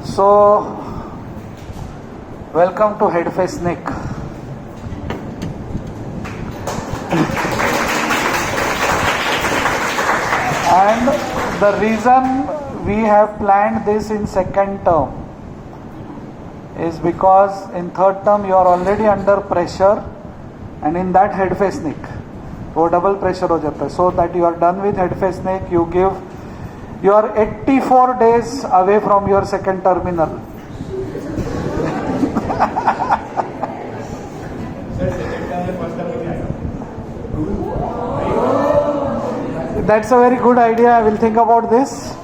So, welcome to Headface Nick. And the reason we have planned this in second term is because in third term you are already under pressure, and in that Headface Nick वो double pressure हो जाता है. So that you are done with Headface Nick, you are 84 days away from your second terminal. That's a very good idea. I will think about this.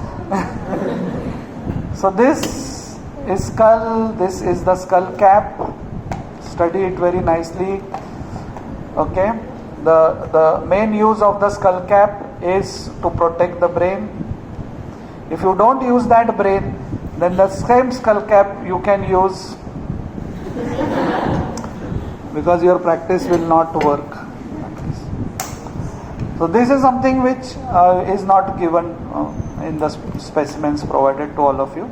So this is skull. This is the skull cap. Study it very nicely. Okay. The main use of the skull cap is to protect the brain. If you don't use that brain, then the same skull cap you can use because your practice will not work. So this is something which is not given in the specimens provided to all of you.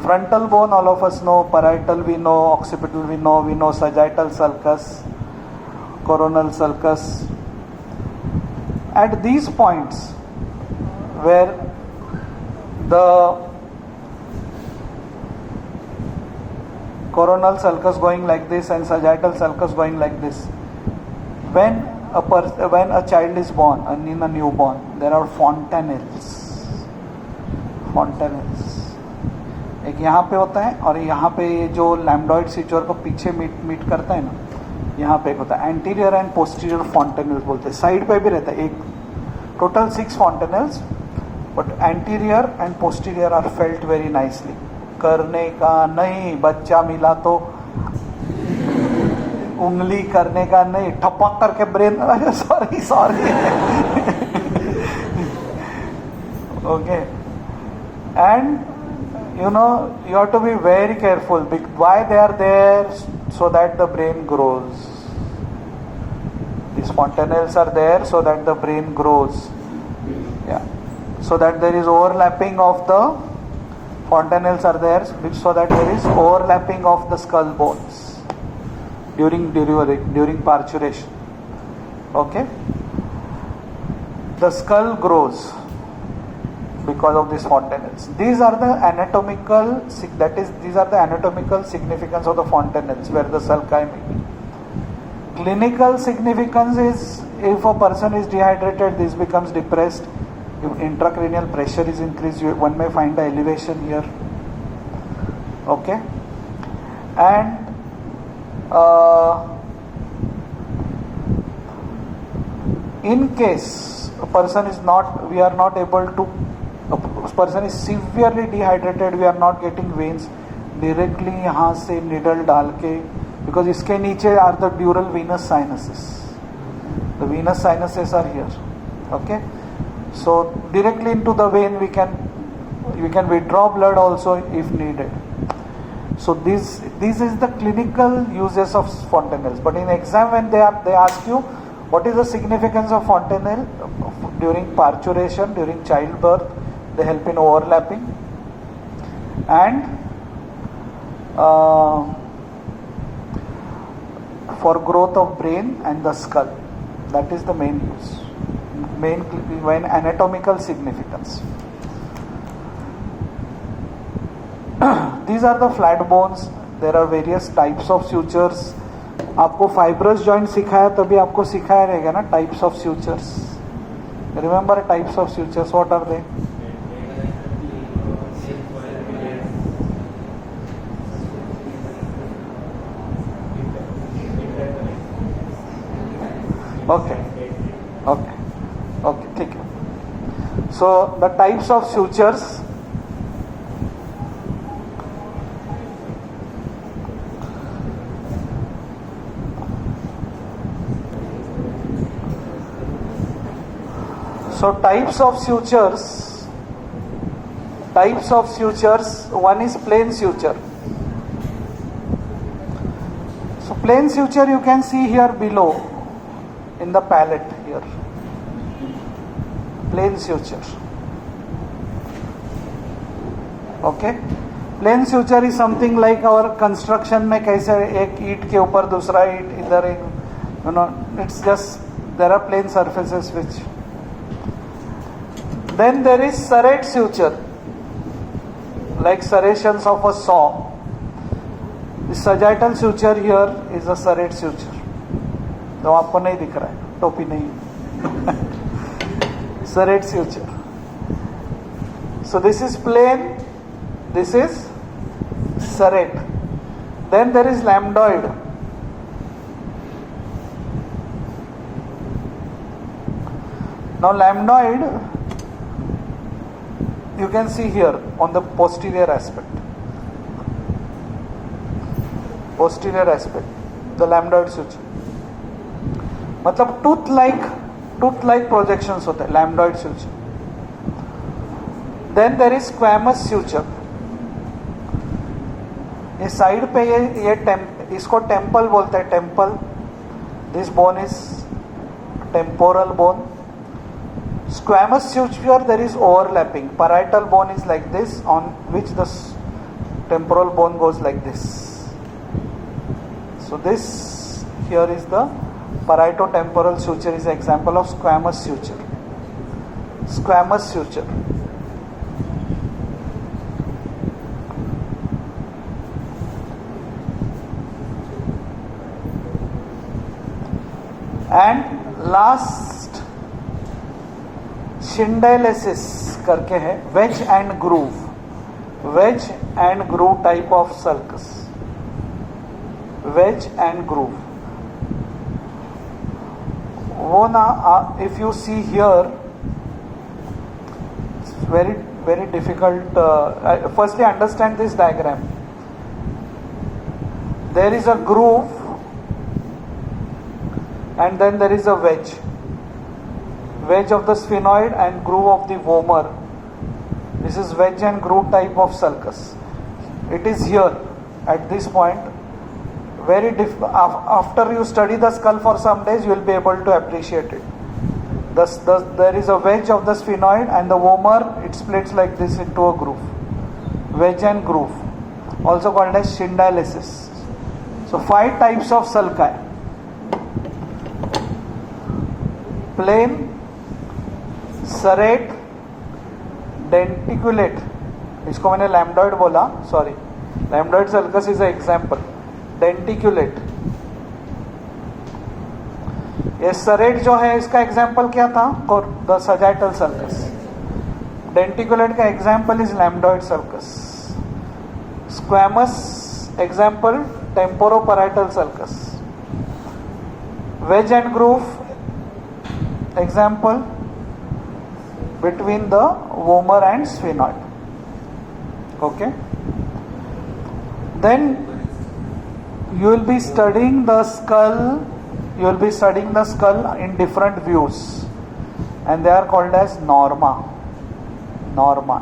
Frontal bone, all of us know. Parietal we know. Occipital we know sagittal sulcus, coronal sulcus. At these points where the coronal sulcus going like this and sagittal sulcus going like this, when a child is born and in a newborn, there are fontanelles. एक यहाँ पे होता है और यहाँ पे ये जो लैम्बडॉइड सिचुअर को पीछे मीट करता है ना, यहाँ पे एक होता है एंटीरियर एंड पोस्टीरियर fontanelles बोलते हैं. साइड पे भी रहता है एक. Total 6 fontanelles, but anterior and posterior are felt very nicely. करने का नहीं, बच्चा मिला तो उंगली करने का नहीं, ठपक करके brain. Sorry okay. And you have to be very careful. Why they are there? So that the brain grows. These fontanelles are there so that the brain grows. Yeah. So that there is overlapping of the fontanelles are there, so that there is overlapping of the skull bones during parturition. Okay. The skull grows because of these fontanelles. These are the anatomical significance of the fontanelles where the sulci meet. Clinical significance is if a person is dehydrated, this becomes depressed. If intracranial pressure is increased, one may find the elevation here. Okay. And in case a person is person is severely dehydrated, we are not getting veins directly यहाँ से needle डाल के, because इसके नीचे are the dural venous sinuses. The venous sinuses are here. Okay. So directly into the vein we can withdraw blood also if needed. So this is the clinical uses of fontanelles. But in exam when they ask you what is the significance of fontanelle during parturition, during childbirth, they help in overlapping and for growth of brain and the skull. That is the main use. Main anatomical significance. These are the flat bones. There are various types of sutures. आपको fibrous joint सिखाया तभी आपको सिखाया रहेगा ना types of sutures. Remember types of sutures. What are they? Okay, ठीक है. So the types of sutures. So types of sutures, one is plain suture. So plain suture you can see here below in the palate here. Plain suture. Okay. Plain suture is something like our construction में कैसे एक ईट के ऊपर दूसरा ईट इधर एक, you know, it's just there are plain surfaces which. Then there is serrate suture, like serrations of a saw. The sagittal suture here is a serrate suture. तो आपको नहीं दिख रहा है, टोपी नहीं. Serrate suture. So this is plain, this is serrate. Then there is lambdoid. Now lambdoid you can see here on the posterior aspect. Posterior aspect, the lambdoid suture. मतलब tooth like projections होते हैं लैम्डॉइड suture. Then there is squamous suture. ये side पे इसको temple बोलते हैं. Temple, this bone is temporal bone. Squamous suture, there is overlapping. Parietal bone is like this, on which the temporal bone goes like this. So this here is the parieto-temporal suture, is an example of squamous suture. Squamous suture. And last schindylesis करके है, wedge and groove. Wedge and groove type of circus. Wedge and groove वो ना, if you see here, very very difficult. Firstly understand this diagram. There is a groove and then there is a wedge of the sphenoid and groove of the vomer. This is wedge and groove type of sulcus. It is here at this point. Very after you study the skull for some days, you will be able to appreciate it. There is a wedge of the sphenoid and the vomer. It splits like this into a groove. Wedge and groove, also called as shindylosis. So 5 types of sulci. Plain, serrate, denticulate. इसको मैंने लैम्डॉइड बोला, sorry. लैम्डॉइड sulcus is an example. Denticulate. ये serrate जो है इसका example क्या था? और the sagittal sulcus. Denticulate का example is lambdoid sulcus. Squamous example temporoparietal sulcus. Wedge and groove example between the vomer and sphenoid. Okay, then you will be studying the skull. You will be studying the skull in different views, and they are called as norma. Norma.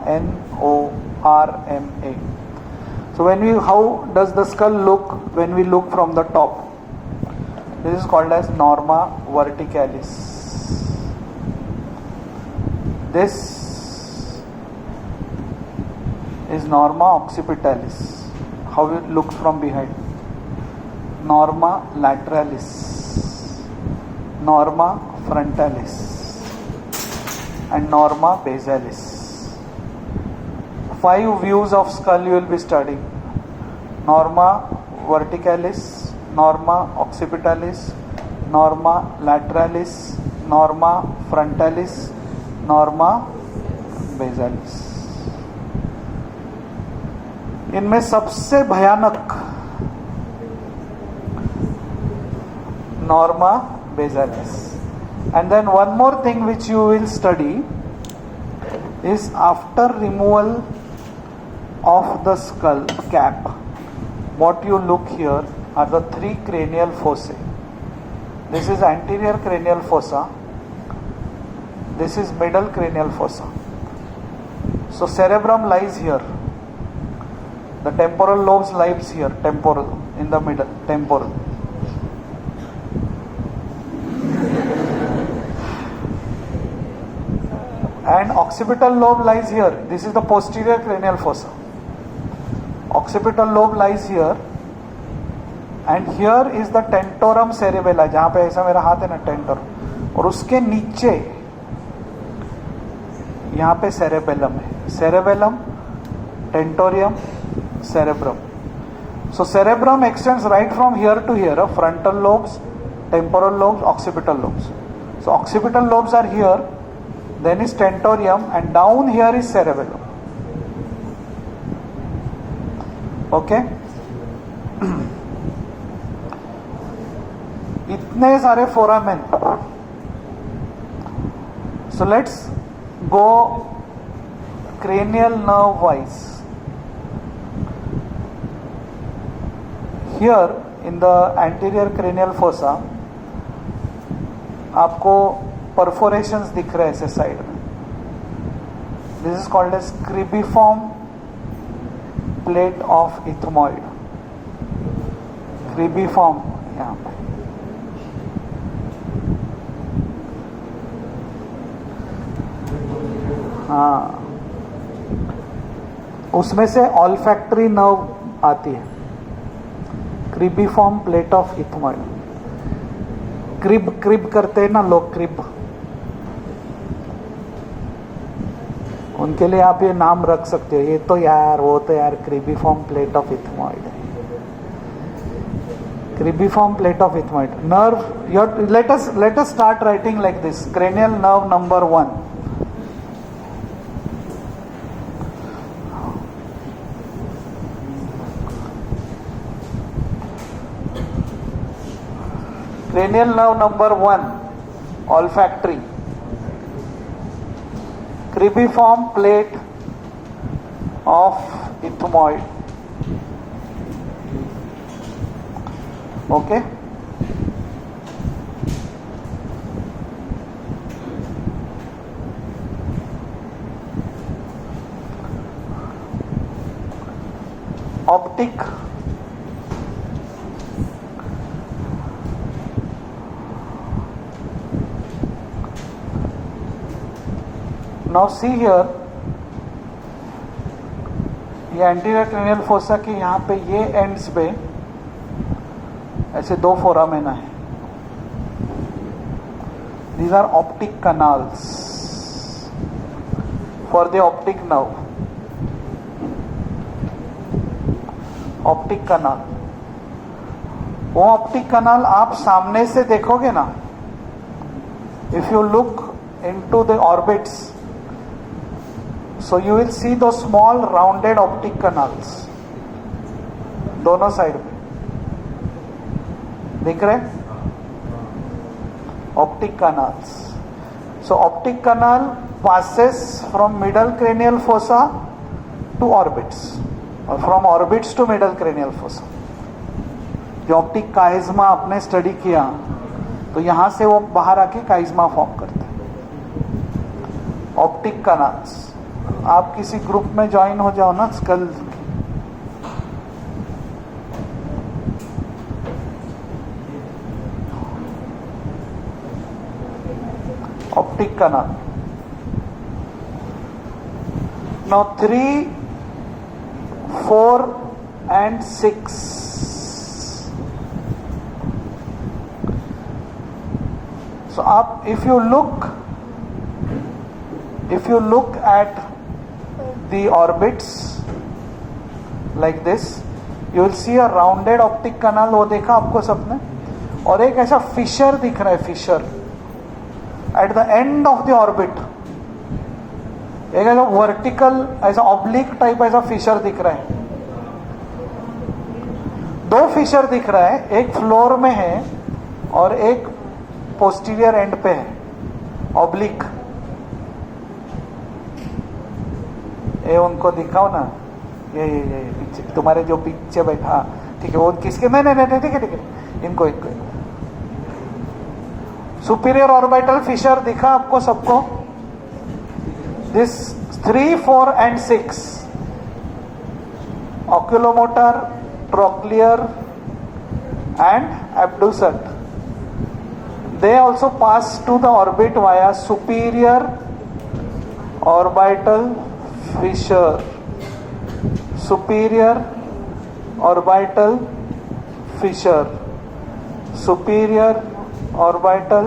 So how does the skull look when we look from the top? This is called as norma verticalis. This is norma occipitalis. How it looks from behind. Norma lateralis. Norma frontalis. And norma basalis. 5 views of skull you will be studying. Norma verticalis, norma occipitalis, norma lateralis, norma frontalis, norma basalis. इनमें सबसे भयानक norma basalis. And then one more thing which you will study is after removal of the skull cap, what you look here are the three cranial fossae. This is anterior cranial fossa, this is middle cranial fossa. So cerebrum lies here, the temporal lobes lies here, temporal, in the middle, temporal. And occipital lobe lies here. This is the posterior cranial fossa. occipital lobe lies here and here is the tentorium cerebelli, जहाँ पे ऐसा मेरा हाथ है ना टेंटोरम, और उसके नीचे यहाँ पे cerebellum है. Cerebellum, tentorium, cerebrum. So cerebrum extends right from here to here, frontal lobes, temporal lobes, occipital lobes. So occipital lobes are here, then is tentorium, and down here is cerebellum. Okay? इतने सारे foramen. So let's go cranial nerve wise. Here in the anterior cranial fossa आपको perforations दिख रहे हैं ऐसे side में. This is called as cribriform plate of ethmoid. Cribriform यहाँ पे. हाँ, उसमें से olfactory nerve आती है. Cribriform plate of ethmoid. Crib करते हैं ना लोग, क्रिब, उनके लिए आप ये नाम रख सकते हो. ये तो यार, वो तो यार क्रिबिफॉर्म प्लेट ऑफ इथमॉइड है. Cribriform plate of ethmoid nerve. Let us start writing like this. Cranial nerve number 1. Cranial nerve number 1, olfactory. Cribriform plate of ethmoid. Okay? Optic. Now see here, ये एंटीरियर क्रेनियल फोसा के यहाँ पे ये ends पे ऐसे दो फोरामेना है. These are optic canals for the optic nerve. Optic canal. वो ऑप्टिक कनाल आप सामने से देखोगे ना, if you look into the orbits, so you will see those small rounded optic canals दोनों साइड में दिख रहे. optic canals. So optic canal passes from middle cranial fossa to orbits, or from orbits to middle cranial fossa. जो optic काइज्मा आपने study किया, तो यहां से वो बाहर आके काइज्मा फॉर्म करते हैं. Optic canals. आप किसी ग्रुप में ज्वाइन हो जाओ ना, skull, optic canal. Now 3, 4 and 6. So up, if you look at the orbits like this, you will see a rounded optic canal. वो देखा आपको सबने, और एक ऐसा फिशर दिख रहा है, Fisher at the end of the orbit. एक ऐसा वर्टिकल, ऐसा ऑब्लिक टाइप ऐसा फिशर दिख रहा है. दो फिशर दिख रहा है, एक फ्लोर में है और एक पोस्टीरियर एंड पे है, ऑब्लिक. ये उनको दिखाओ ना, ये पीछे तुम्हारे जो पीछे बैठा, ठीक है, वो किसके, नहीं, ठीक है, इनको सुपीरियर ऑर्बिटल फिशर दिखा आपको सबको. This 3, 4 and 6, oculomotor, trochlear and abducent. They also pass to the orbit via superior orbital fissure. Superior orbital fissure, superior orbital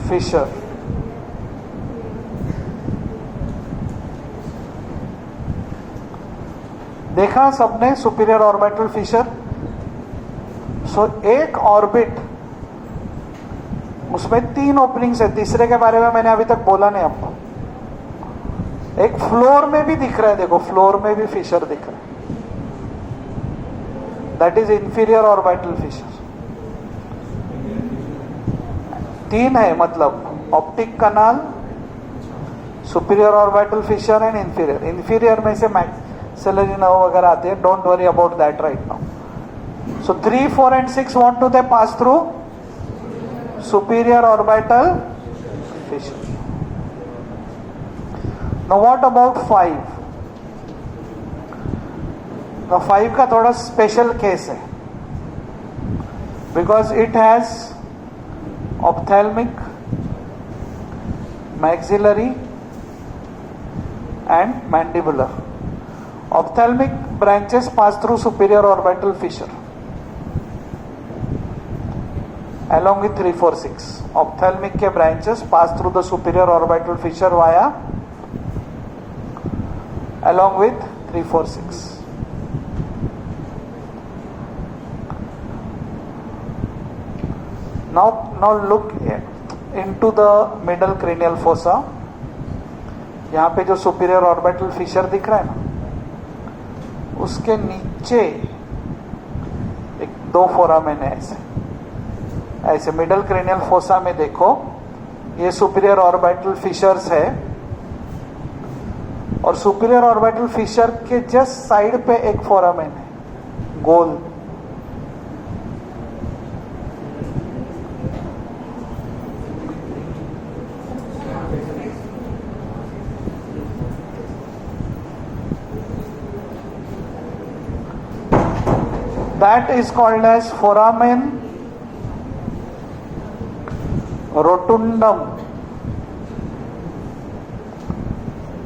fissure. देखा सबने सुपीरियर ऑर्बिटल फिशर. सो एक ऑर्बिट, उसमें 3 ओपनिंग्स है. तीसरे के बारे में मैंने अभी तक बोला नहीं आपको. एक फ्लोर में भी दिख रहा है, देखो फ्लोर में भी फिशर दिख रहा है. That is inferior orbital fissure. 3 है, मतलब optic canal, superior orbital fissure and inferior. Inferior में से मैक्सिलरी नर्व वगैरह आते हैं. Don't worry about that right now. So 3, 4 and 6 want to they pass through superior orbital fissure. Now what about 5? Now 5 का थोड़ा special case है, because it has ophthalmic, maxillary and mandibular. Ophthalmic branches pass through superior orbital fissure along with 3, 4, 6. Ophthalmic के branches pass through the superior orbital fissure via along with 3, 4, 6. Now look into the middle cranial fossa. यहाँ पे जो superior orbital fissure दिख रहा है ना, उसके नीचे एक 2 फोरामेन है ऐसे मिडल क्रेनियल फोसा में. देखो ये सुपीरियर ऑर्बिटल फिशर्स है, और सुपीरियर ऑर्बिटल फिशर के जस्ट साइड पे एक फोरामेन है गोल. That is called as foramen rotundum,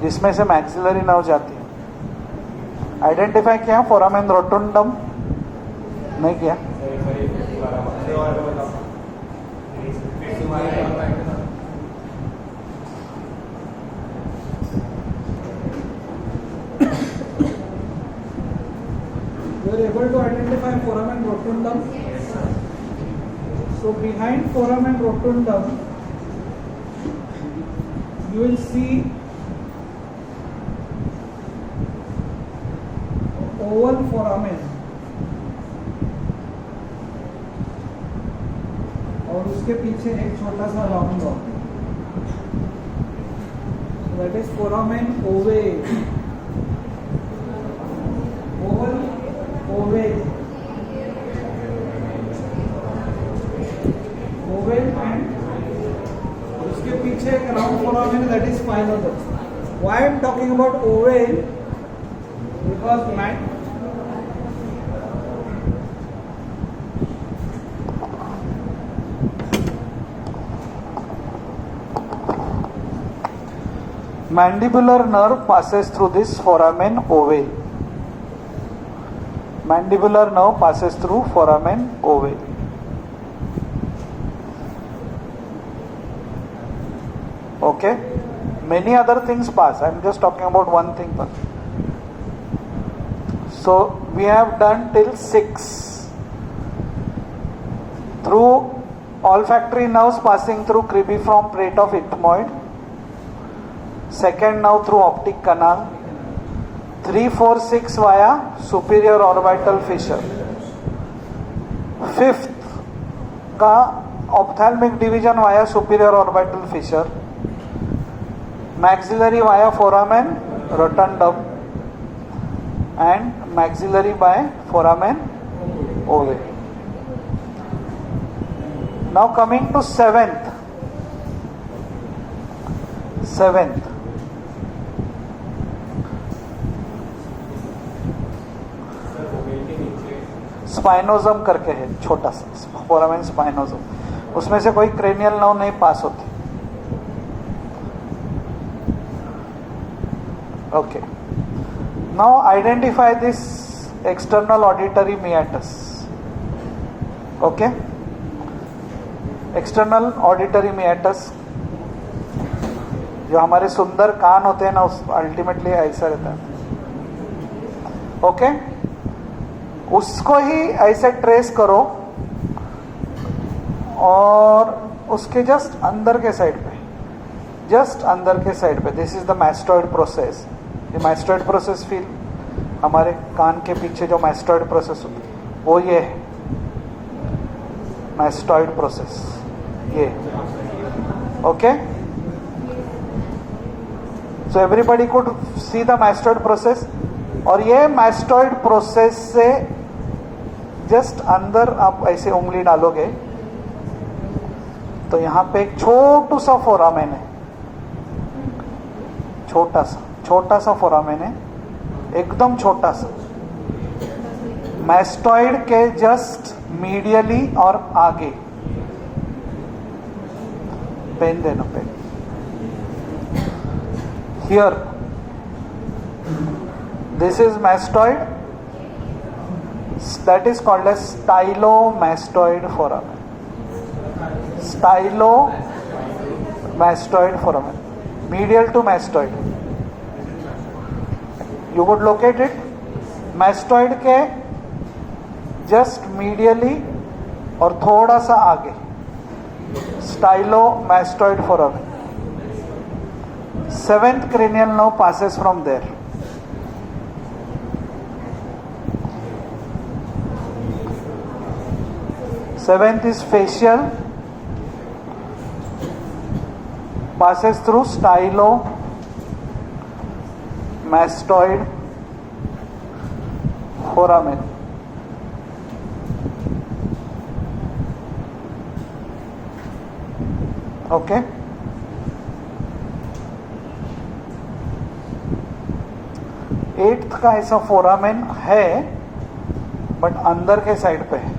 जिसमें से मैक्सिलरी नर्व जाती है. आइडेंटिफाई किया फोरामेन रोटुंडम? नहीं किया. You are able to identify foramen rotundum. So behind foramen rotundum, you will see oval foramen, और उसके पीछे एक छोटा सा round rock. That is foramen ovale. Oval, ovale. Oval and उसके पीछे एक round foramen, that is spinosus. Why I am talking about oval? Because mandibular nerve passes through this foramen ovale. Mandibular nerve passes through foramen ovale. Okay, many other things pass. I am just talking about one thing. So we have done till 6. Through olfactory nerves passing through cribriform plate of ethmoid. Second now through optic canal. 3, 4, 6 via superior orbital fissure. Fifth का ophthalmic division via superior orbital fissure. Maxillary via foramen rotundum and maxillary by foramen ovale. Now coming to seventh. स्पाइनोजम करके है, छोटा सा foramen स्पाइनोजम. उसमें से कोई cranial nerve नहीं पास होती. Okay. Now identify this external auditory meatus. Okay, external auditory meatus जो हमारे सुंदर कान होते हैं ना, उस अल्टीमेटली ऐसा रहता है. ओके, उसको ही ऐसे ट्रेस करो और उसके जस्ट अंदर के साइड पे, जस्ट अंदर के साइड पे, this is the mastoid process. ये मैस्टॉइड प्रोसेस फील, हमारे कान के पीछे जो मैस्टॉइड प्रोसेस होती है वो ये है मैस्टॉइड प्रोसेस, ये. Okay, so everybody could see the mastoid process. और ये मैस्टॉइड प्रोसेस से जस्ट अंदर आप ऐसे उंगली डालोगे तो यहां पे एक छोटू सा फोरामेन है, छोटा सा फोरामेन है, एकदम छोटा सा, मैस्टॉइड के जस्ट मीडियली और आगे. पेन देना, pen. Here this is mastoid, that is called as stylomastoid foramen. Stylomastoid foramen, medial to mastoid. You would locate it mastoid के just medially और थोड़ा सा आगे, stylomastoid foramen. Seventh cranial nerve passes from there. Seventh is facial, passes through stylomastoid foramen. Okay, eighth का ऐसा foramen है but अंदर के साइड पे है.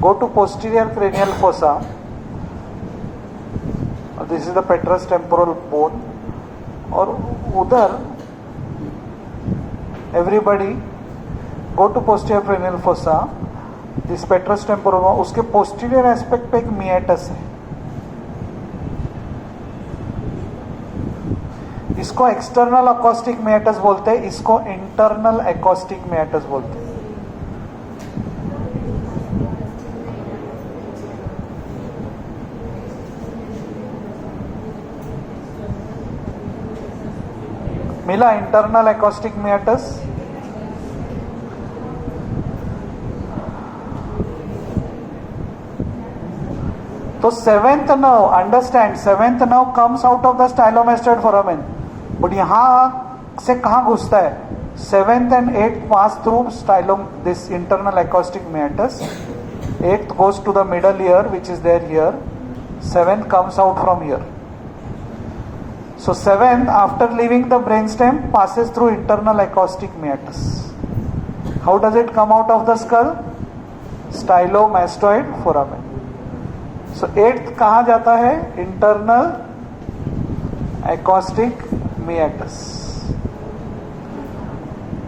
Go to posterior cranial fossa. This is the petrous temporal bone. और उधर everybody go to posterior cranial fossa. This petrous temporal bone, उसके posterior aspect पे एक meatus है. इसको एक्सटर्नल अकॉस्टिक meatus बोलते हैं, इसको इंटरनल अकॉस्टिक meatus बोलते हैं. मिला इंटरनल अकॉस्टिक meatus. तो seventh nerve, understand, seventh nerve comes out of the stylomastoid foramen, but यहां से कहां घुसता है? Seventh and eighth pass through stylom, this internal acoustic meatus. Eighth goes to the middle ear which is there here. Seventh comes out from here. So seventh, after leaving the brainstem, passes through internal acoustic meatus. How does it come out of the skull? Stylomastoid foramen. So eighth कहाँ जाता है? Internal acoustic meatus.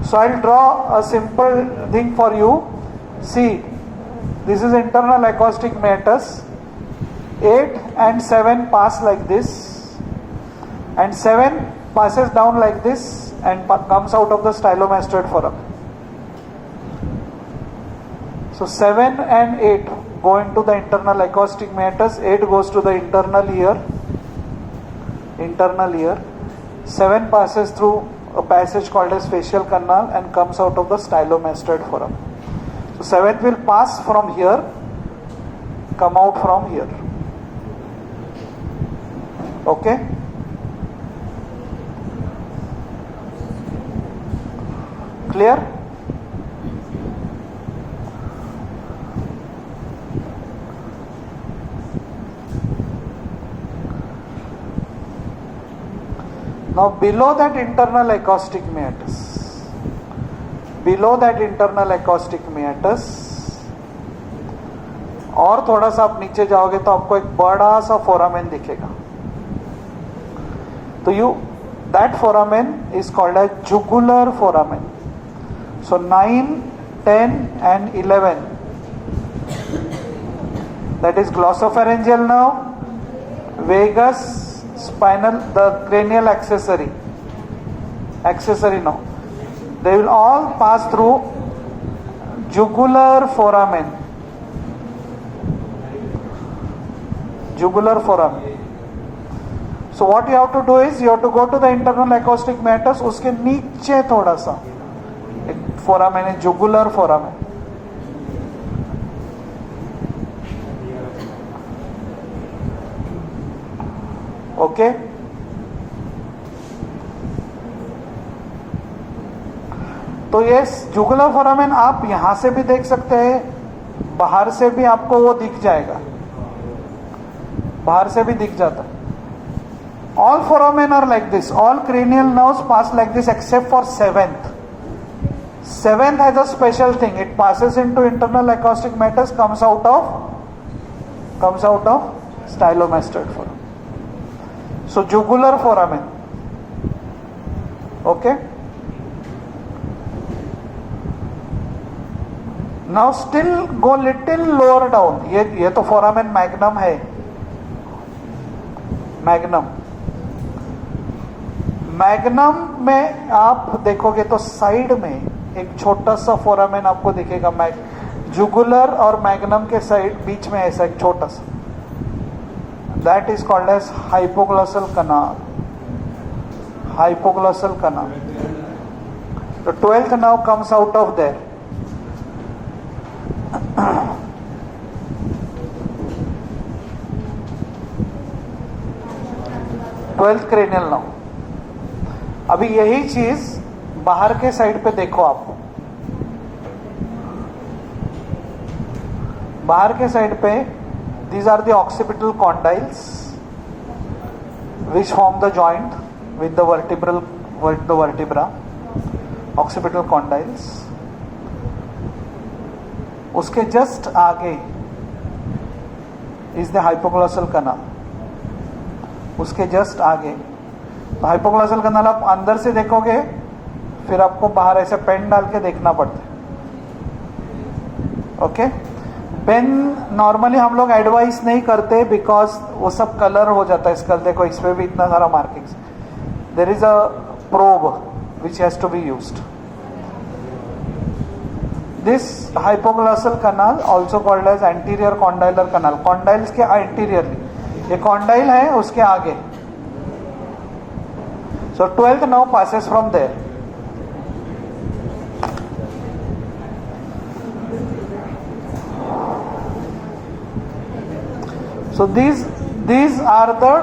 So I'll draw a simple thing for you. See, this is internal acoustic meatus. 8 and 7 pass like this. And 7 passes down like this and comes out of the stylomastoid foramen. So 7 and 8 go into the internal acoustic meatus. 8 goes to the internal ear. 7 passes through a passage called as facial canal and comes out of the stylomastoid foramen. So 7th will pass from here, come out from here. Okay. Clear? Now below that internal acoustic meatus, और थोड़ा सा आप नीचे जाओगे तो आपको एक बड़ा सा फोरामेन दिखेगा. तो That foramen is called as jugular foramen. So 9, 10 and 11, that is glossopharyngeal nerve, vagus, spinal, the cranial accessory nerve. They will all pass through jugular foramen. Jugular foramen. So what you have to do is you have to go to the internal acoustic meatus, उसके नीचे थोड़ा सा एक foramen है, jugular foramen. Okay तो ये jugular foramen आप यहां से भी देख सकते हैं, बाहर से भी आपको वो दिख जाएगा, बाहर से भी दिख जाता है. All foramen are like this. All cranial nerves pass like this except for seventh. Seventh has a special thing. It passes into internal acoustic meatus, comes out of stylomastoid foramen. So jugular foramen. Okay. Now still go little lower down. ये तो foramen magnum है. Magnum में आप देखोगे तो side में एक छोटा सा फोरामेन आपको दिखेगा. जुगुलर और मैग्नम के साइड बीच में ऐसा एक छोटा सा, that is called as hypoglossal canal. Hypoglossal canal. The 12th now comes out of there. Twelfth cranial now. अभी यही चीज बाहर के साइड पे देखो आप. बाहर के साइड पे these are the occipital condyles which form the joint with the vertebra. Occipital condyles. उसके जस्ट आगे is the hypoglossal canal. उसके जस्ट आगे हाइपोग्लॉसल कनाल आप अंदर से देखोगे, फिर आपको बाहर ऐसे पेन डाल के देखना पड़ता है. ओके. पेन नॉर्मली हम लोग एडवाइस नहीं करते बिकॉज वो सब कलर हो जाता है स्कल. देखो इस पे भी इतना सारा markings. There is a probe which has to be used. This hypoglossal canal also called as anterior condylar canal. Condyles के एंटीरियरली, ये कॉन्डाइल है उसके आगे. So 12th now passes from there. So these are the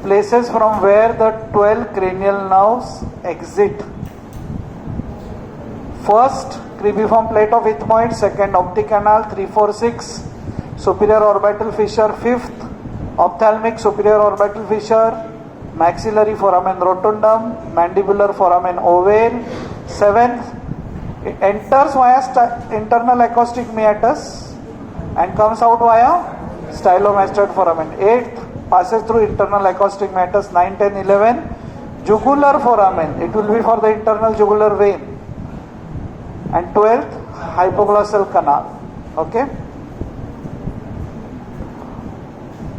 places from where the 12 cranial nerves exit. First, cribriform plate of ethmoid. Second, optic canal. 3, 4, 6, superior orbital fissure. Fifth, ophthalmic superior orbital fissure. Maxillary foramen rotundum, mandibular foramen ovale. 7th, it enters via internal acoustic meatus and comes out via stylomastoid foramen. 8th, passes through internal acoustic meatus. 9, 10, 11, jugular foramen. It will be for the internal jugular vein. And 12th, hypoglossal canal. Okay.